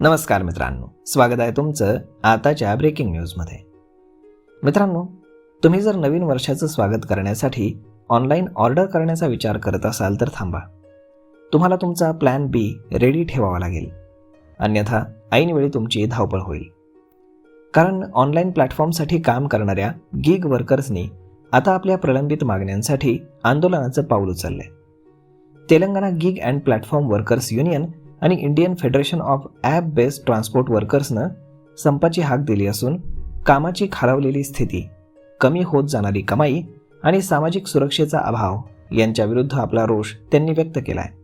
नमस्कार मित्रांनो, स्वागत आहे तुमचं आताच्या ब्रेकिंग न्यूजमध्ये. मित्रांनो, तुम्ही जर नवीन वर्षाचं स्वागत करण्यासाठी ऑनलाईन ऑर्डर करण्याचा विचार करत असाल तर थांबा. तुम्हाला तुमचा प्लॅन बी रेडी ठेवावा लागेल, अन्यथा ऐनवेळी तुमची धावपळ होईल. कारण ऑनलाईन प्लॅटफॉर्मसाठी काम करणाऱ्या गिग वर्कर्सनी आता आपल्या प्रलंबित मागण्यांसाठी आंदोलनाचं पाऊल उचललंय. Telangana gig and platform workers union आणि Indian federation of app based transport वर्कर्सनं संपाची हाक दिली असून कामाची खालावलेली स्थिती, कमी होत जाणारी कमाई आणि सामाजिक सुरक्षेचा अभाव यांच्या विरुद्ध आपला रोष त्यांनी व्यक्त केला आहे.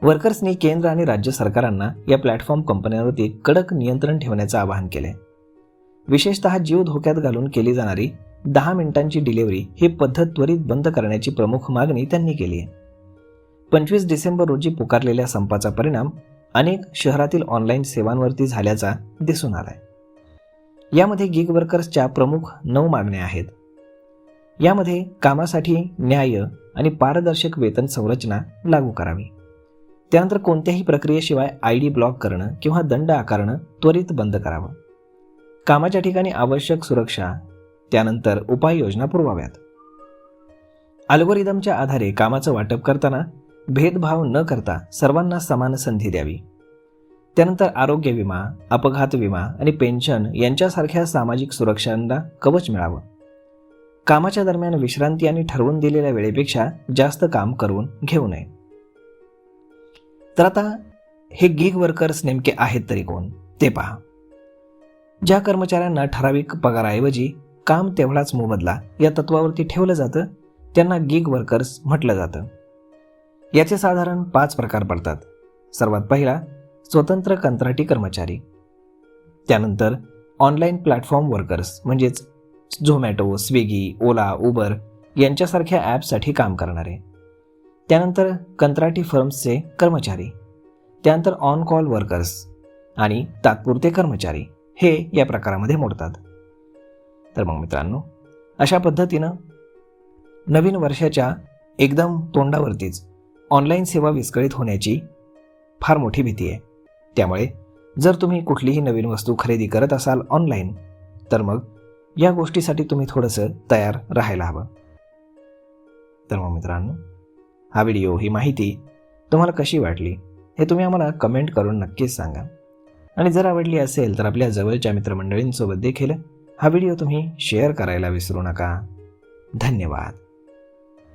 वर्कर्सनी केंद्र आणि राज्य सरकारांना या प्लॅटफॉर्म कंपन्यांवरती कडक नियंत्रण ठेवण्याचं आवाहन केलंय. विशेषतः जीव धोक्यात घालून केली जाणारी 10 मिनिटांची डिलिव्हरी ही पद्धत त्वरित बंद करण्याची प्रमुख मागणी त्यांनी केली आहे. 25 डिसेंबर रोजी पुकारलेल्या संपाचा परिणाम अनेक शहरातील ऑनलाईन सेवांवरती झाल्याचा दिसून आलाय. यामध्ये गिग वर्कर्सच्या प्रमुख 9 मागण्या आहेत. यामध्ये कामासाठी न्याय्य आणि पारदर्शक वेतन संरचना लागू करावी, त्यानंतर कोणत्याही प्रक्रियेशिवाय ID ब्लॉक करणं किंवा दंड आकारणं त्वरित बंद करावं, कामाच्या ठिकाणी आवश्यक सुरक्षा, त्यानंतर उपाययोजना पुरवाव्यात, अल्गोरिदमच्या आधारे कामाचं वाटप करताना भेदभाव न करता सर्वांना समान संधी द्यावी, त्यानंतर आरोग्य विमा, अपघात विमा आणि पेन्शन यांच्यासारख्या सामाजिक सुरक्षांना कवच मिळावं, कामाच्या दरम्यान विश्रांती आणि ठरवून दिलेल्या वेळेपेक्षा जास्त काम करून घेऊ नये. तर आता हे गिग वर्कर्स नेमके आहेत तरी कोण ते पहा. ज्या कर्मचाऱ्यांना ठराविक पगाराऐवजी काम तेवढाच मोबदला या तत्वावरती ठेवलं जातं त्यांना गिग वर्कर्स म्हटलं जातं. याचे साधारण 5 प्रकार पडतात. सर्वात पहिला स्वतंत्र कंत्राटी कर्मचारी, त्यानंतर ऑनलाईन प्लॅटफॉर्म वर्कर्स म्हणजेच झोमॅटो, स्विगी, ओला, उबर यांच्यासारख्या ॲपसाठी काम करणारे, त्यानंतर कंत्राटी फर्म्सचे कर्मचारी, त्यानंतर ऑन कॉल वर्कर्स आणि तात्पुरते कर्मचारी हे या प्रकारामध्ये मोडतात. तर मग मित्रांनो, अशा पद्धतीनं नवीन वर्षाच्या एकदम तोंडावरतीच ऑनलाईन सेवा विस्कळीत होण्याची फार मोठी भीती आहे. त्यामुळे जर तुम्ही कुठलीही नवीन वस्तू खरेदी करत असाल ऑनलाईन तर मग या गोष्टीसाठी तुम्ही थोडंसं तयार राहायला हवं. तर मग मित्रांनो, हा व्हिडिओ, ही माहिती तुम्हाला कशी वाटली हे तुम्ही आम्हाला कमेंट करून नक्कीच सांगा. आणि जर आवडली असेल तर आपल्या जवळच्या मित्रमंडळींसोबत देखील हा व्हिडिओ तुम्ही शेअर करायला विसरू नका. धन्यवाद.